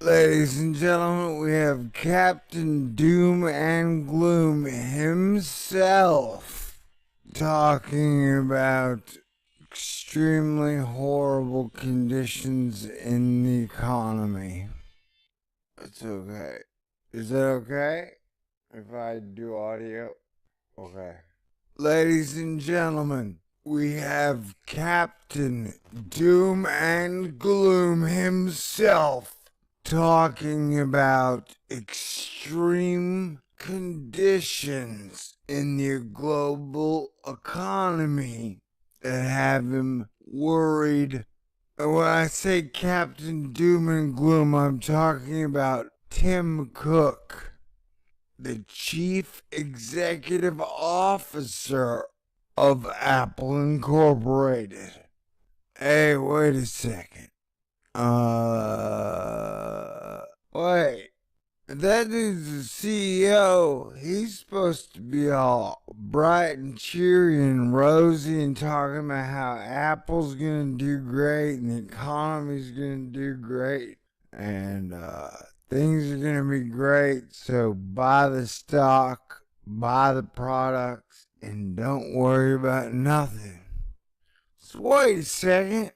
Ladies and gentlemen, we have Captain Doom and Gloom himself talking about extremely horrible conditions in the economy. It's okay. Is that okay if I do audio? Okay. Ladies and gentlemen, we have Captain Doom and Gloom himself talking about extreme conditions in the global economy that have him worried. And when I say Captain Doom and Gloom, I'm talking about Tim Cook, the Chief Executive Officer of Apple Incorporated. Hey, wait a second. Wait. That dude's the CEO. He's supposed to be all bright and cheery and rosy and talking about how Apple's gonna do great and the economy's gonna do great and things are gonna be great. So buy the stock, buy the products, and don't worry about nothing. So wait a second.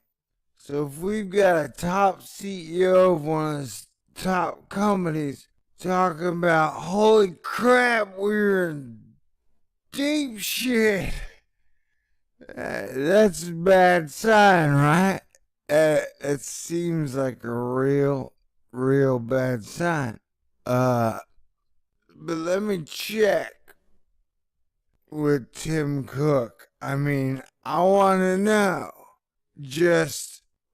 So if we've got a top CEO of one of the top companies talking about, holy crap, we're in deep shit, that's a bad sign, right? It seems like a real bad sign. But let me check with Tim Cook. I mean, I want to know just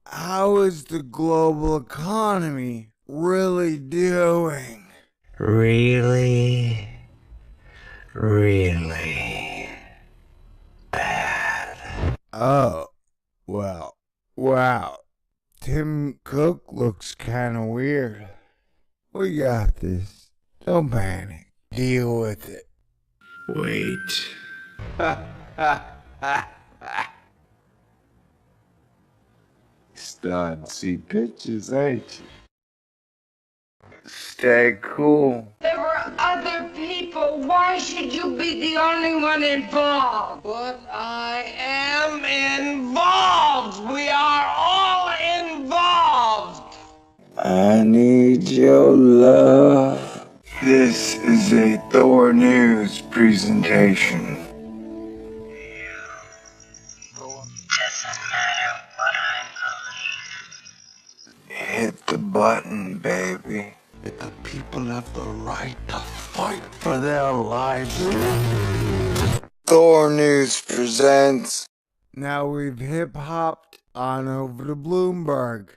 how is the global economy really doing? Really bad. Oh, well, wow. Tim Cook looks kind of weird. We got this. Don't panic. Deal with it. Wait. Starting to see pictures, ain't you? Stay cool. There were other people. Why should you be the only one involved? But I am involved. We are all involved. I need your love. This is a Thor News presentation. Doesn't matter what I believe. Hit the button, baby. The people have the right to fight for their lives. Thor News presents. Now we've hip-hopped on over to Bloomberg,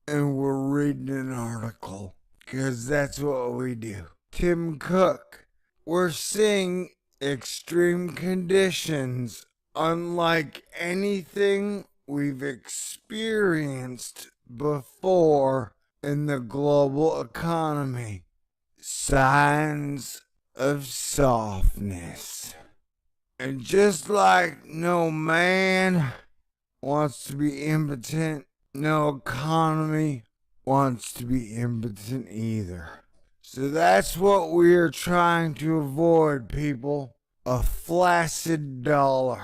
and we're reading an article, because that's what we do. Tim Cook. We're seeing extreme conditions unlike anything we've experienced before in the global economy. Signs of softness. And just like no man wants to be impotent, no economy wants to be impotent either. So that's what we're trying to avoid, people. A flaccid dollar.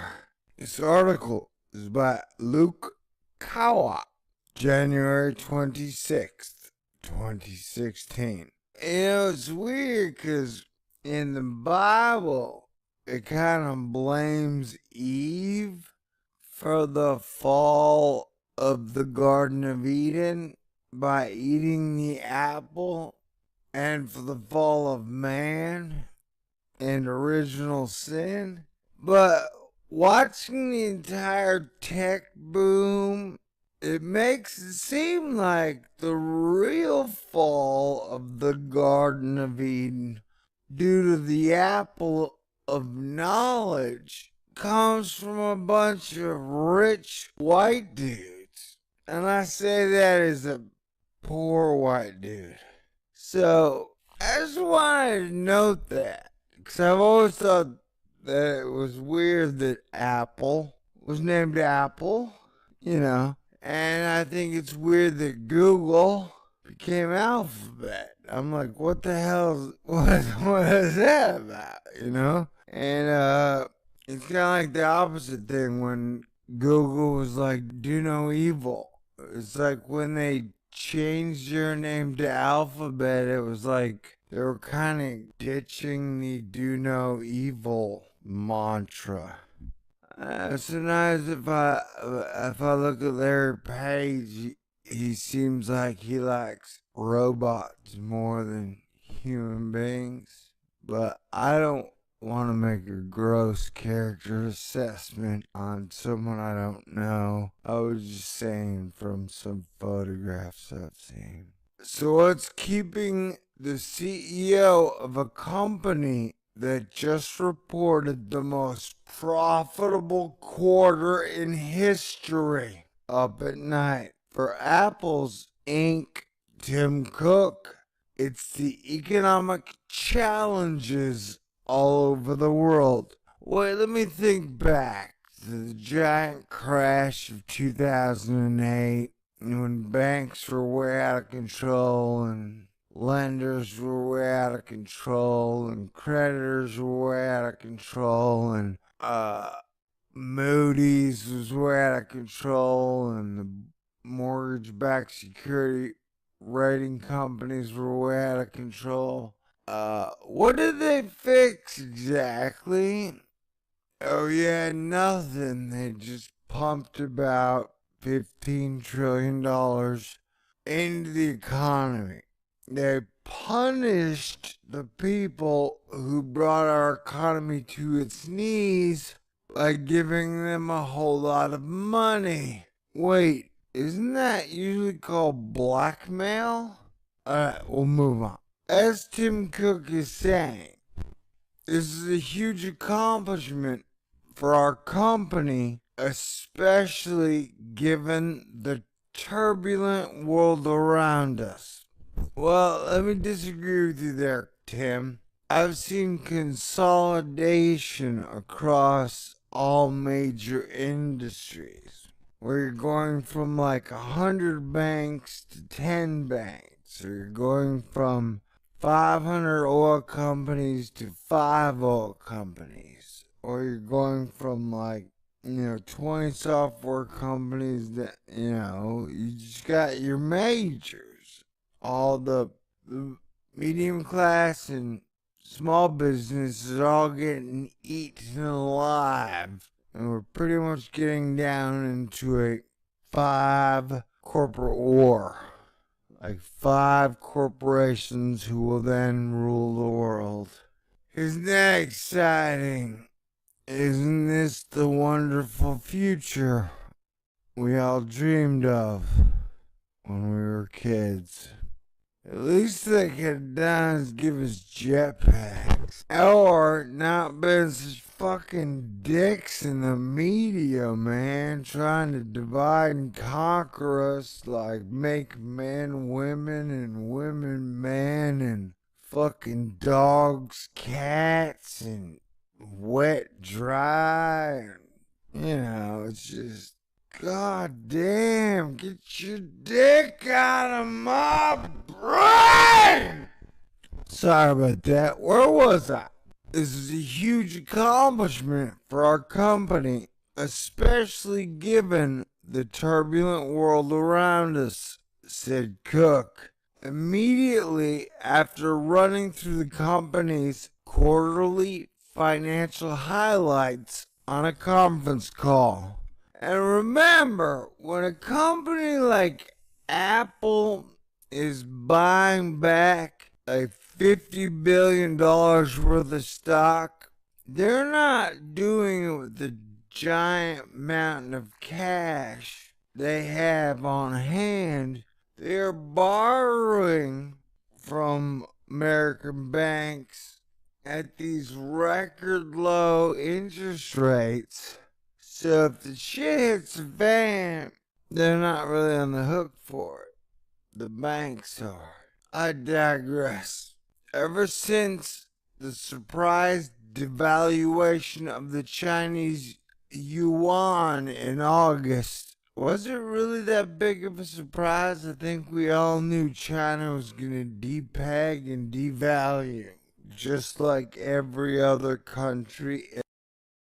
This article is by Luke Kawa, January 26th, 2016. You know, it's weird because in the Bible, it kind of blames Eve for the fall of the Garden of Eden by eating the apple, and for the fall of man and original sin. But watching the entire tech boom, it makes it seem like the real fall of the Garden of Eden due to the apple of knowledge comes from a bunch of rich white dudes. And I say that as a poor white dude. So I just wanted to note that, because I've always thought that it was weird that Apple was named Apple, you know. And I think it's weird that Google became Alphabet. I'm like, what the hell? What is that about? You know? And it's kind of like the opposite thing when Google was like, do no evil. It's like when they changed your name to Alphabet, it was like they were kind of ditching the do no evil mantra. Sometimes if I look at Larry Page, he seems like he likes robots more than human beings. But I don't want to make a gross character assessment on someone I don't know. I was just saying from some photographs I've seen. So what's keeping the CEO of a company that just reported the most profitable quarter in history up at night? For Apple's Inc., Tim Cook, it's the economic challenges all over the world. Wait, let me think back to the giant crash of 2008 when banks were way out of control and lenders were way out of control and creditors were way out of control and Moody's was way out of control and the mortgage-backed security rating companies were way out of control. What did they fix exactly? Oh yeah, nothing. They just pumped about $15 trillion into the economy. They punished the people who brought our economy to its knees by giving them a whole lot of money. Wait, isn't that usually called blackmail? Alright, we'll move on. As Tim Cook is saying, this is a huge accomplishment for our company, especially given the turbulent world around us. Well, let me disagree with you there, Tim. I've seen consolidation across all major industries, where you're going from like 100 banks to 10 banks, or you're going from 500 oil companies to 5 oil companies, or you're going from like 20 software companies that, you just got your majors. All the medium class and small businesses are all getting eaten alive. And we're pretty much getting down into a 5 corporate war. Like 5 corporations who will then rule the world. Isn't that exciting? Isn't this the wonderful future we all dreamed of when we were kids? At least they could have done is give us jetpacks. Or not been such fucking dicks in the media, man, trying to divide and conquer us, like make men women and women men and fucking dogs cats and wet dry. And, it's just, God damn, get your dick out of my brain! Sorry about that. Where was I? This is a huge accomplishment for our company, especially given the turbulent world around us, said Cook. Immediately after running through the company's quarterly financial highlights on a conference call. And remember, when a company like Apple is buying back like $50 billion worth of stock, they're not doing it with the giant mountain of cash they have on hand. They're borrowing from American banks at these record low interest rates. So if the shit hits the fan, they're not really on the hook for it. The banks are. I digress. Ever since the surprise devaluation of the Chinese yuan in August, Was it really that big of a surprise? I think we all knew China was going to depeg and devalue, just like every other country in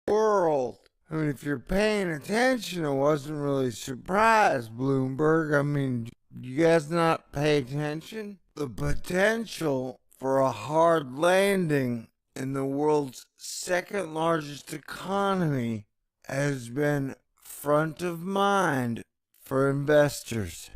the world. I mean, if you're paying attention, it wasn't really a surprise, Bloomberg. I mean, you guys not pay attention? The potential for a hard landing in the world's second largest economy has been front of mind for investors.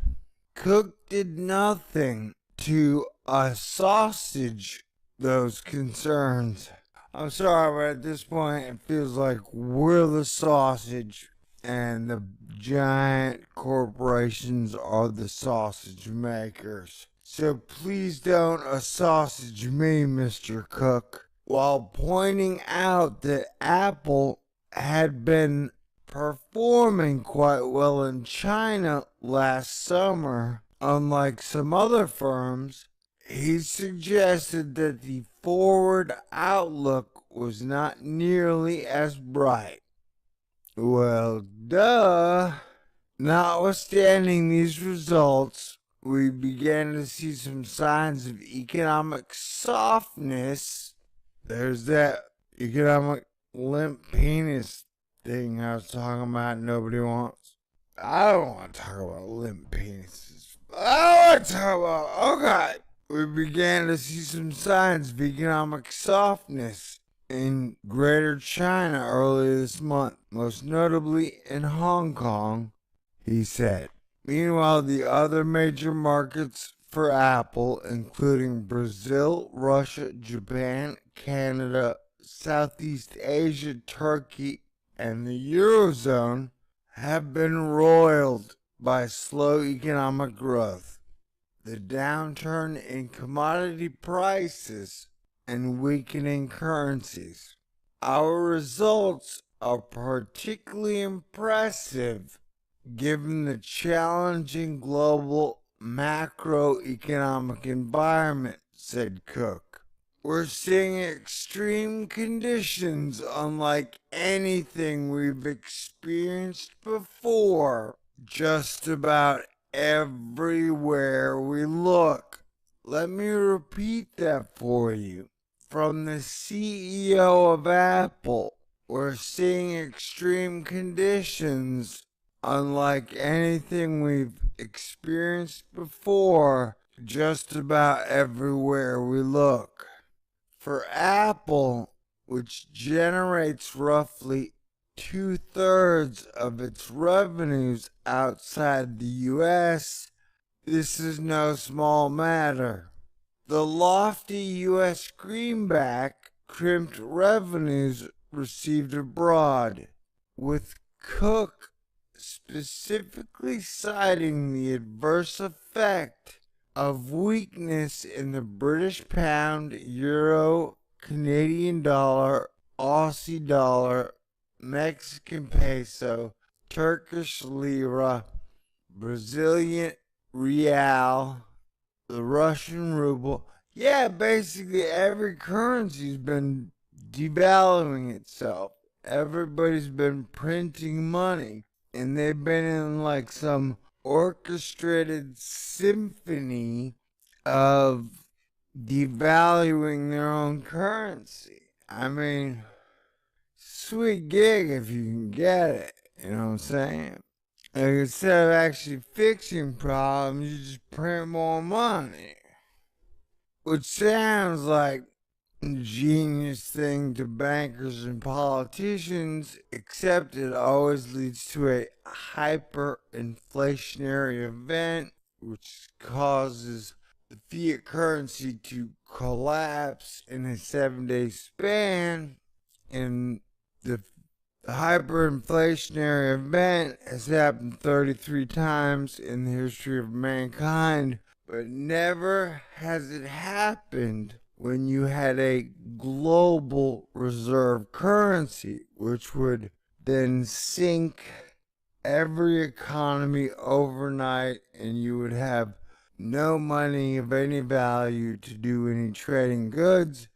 Cook did nothing to assuage those concerns. I'm sorry, but at this point it feels like we're the sausage and the giant corporations are the sausage makers. So please don't sausage me, Mr. Cook, while pointing out that Apple had been performing quite well in China last summer. Unlike some other firms, he suggested that the forward outlook was not nearly as bright. Well, duh. Notwithstanding these results, we began to see some signs of economic softness. There's that economic limp penis thing I was talking about nobody wants. I don't want to talk about limp penises. I want to talk about, okay. We began to see some signs of economic softness in Greater China earlier this month, most notably in Hong Kong, he said. Meanwhile, the other major markets for Apple, including Brazil, Russia, Japan, Canada, Southeast Asia, Turkey, and the Eurozone, have been roiled by slow economic growth. The downturn in commodity prices and weakening currencies. Our results are particularly impressive given the challenging global macroeconomic environment, said Cook. We're seeing extreme conditions unlike anything we've experienced before, just about everywhere we look. Let me repeat that for you. From the CEO of Apple, we're seeing extreme conditions unlike anything we've experienced before, just about everywhere we look. For Apple, which generates roughly 2/3 of its revenues outside the U.S., this is no small matter. The lofty U.S. greenback crimped revenues received abroad, with Cook specifically citing the adverse effect of weakness in the British pound, euro, Canadian dollar, Aussie dollar, Mexican peso, Turkish lira, Brazilian real, the Russian ruble. Yeah, basically every currency's been devaluing itself. Everybody's been printing money, and they've been in like some orchestrated symphony of devaluing their own currency. I mean, sweet gig if you can get it, you know what I'm saying? Like, instead of actually fixing problems, you just print more money. Which sounds like a genius thing to bankers and politicians, except it always leads to a hyperinflationary event, which causes the fiat currency to collapse in a 7-day span, and the hyperinflationary event has happened 33 times in the history of mankind, but never has it happened when you had a global reserve currency, which would then sink every economy overnight, and you would have no money of any value to do any trading goods,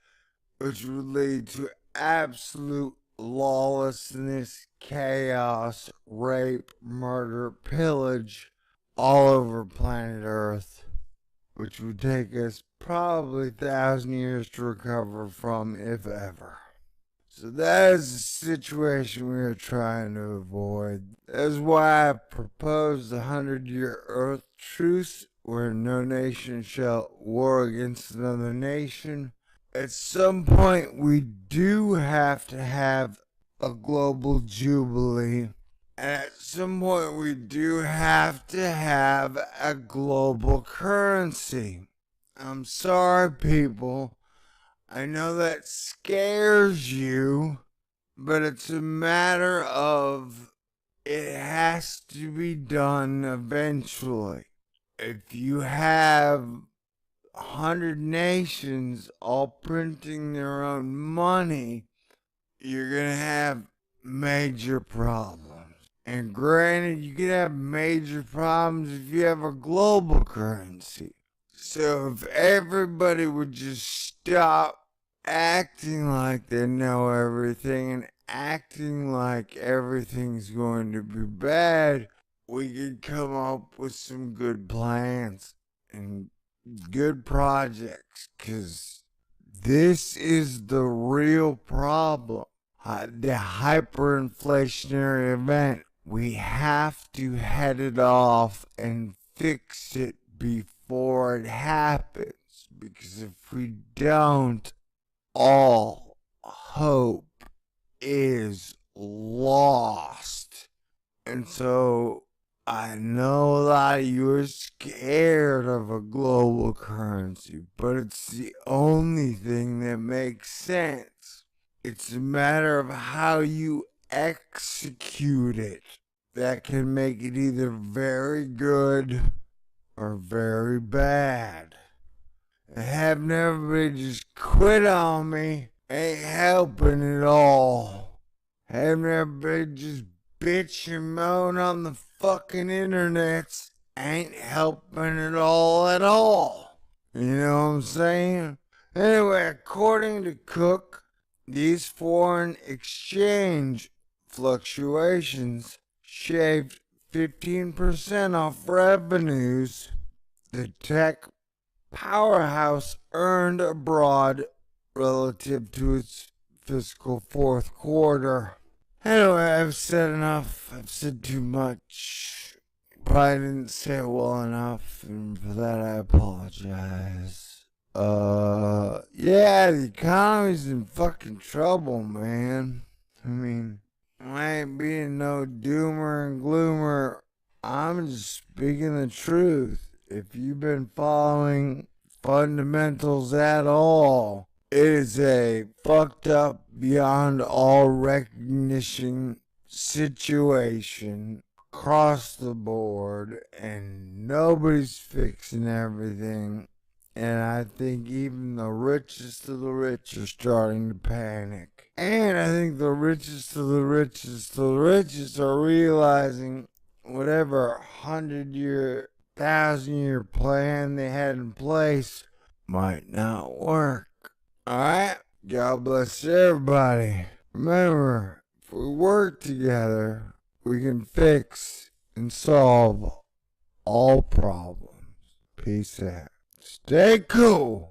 which would lead to absolute lawlessness, chaos, rape, murder, pillage all over planet Earth, which would take us probably 1,000 years to recover from, if ever. So that is the situation we are trying to avoid. That's why I proposed the 100-year Earth truce, where no nation shall war against another nation. At some point, we do have to have a global jubilee. And at some point, we do have to have a global currency. I'm sorry, people. I know that scares you, but it's a matter of it has to be done eventually. If you have 100 nations all printing their own money, you're going to have major problems. And granted, you can have major problems if you have a global currency. So if everybody would just stop acting like they know everything and acting like everything's going to be bad, we could come up with some good plans and good projects, because this is the real problem. The hyperinflationary event, we have to head it off and fix it before it happens, because if we don't, all hope is lost. And so I know a lot of you are scared of a global currency, but it's the only thing that makes sense. It's a matter of how you execute it that can make it either very good or very bad. And having everybody just quit on me ain't helping at all. Having everybody just bitch and moan on the fucking internets ain't helping at all. You know what I'm saying? Anyway, according to Cook, these foreign exchange fluctuations shaved 15% off revenues the tech powerhouse earned abroad relative to its fiscal fourth quarter. Anyway, I've said enough. I've said too much. Probably didn't say it well enough, and for that I apologize. Yeah, the economy's in fucking trouble, man. I mean, I ain't being no doomer and gloomer. I'm just speaking the truth. If you've been following fundamentals at all, it is a fucked up, beyond all recognition situation across the board, and nobody's fixing everything. And I think even the richest of the rich are starting to panic. And I think the richest of the richest of the richest are realizing whatever 100-year, 1,000-year plan they had in place might not work. Alright? God bless everybody. Remember, if we work together, we can fix and solve all problems. Peace out. Stay cool.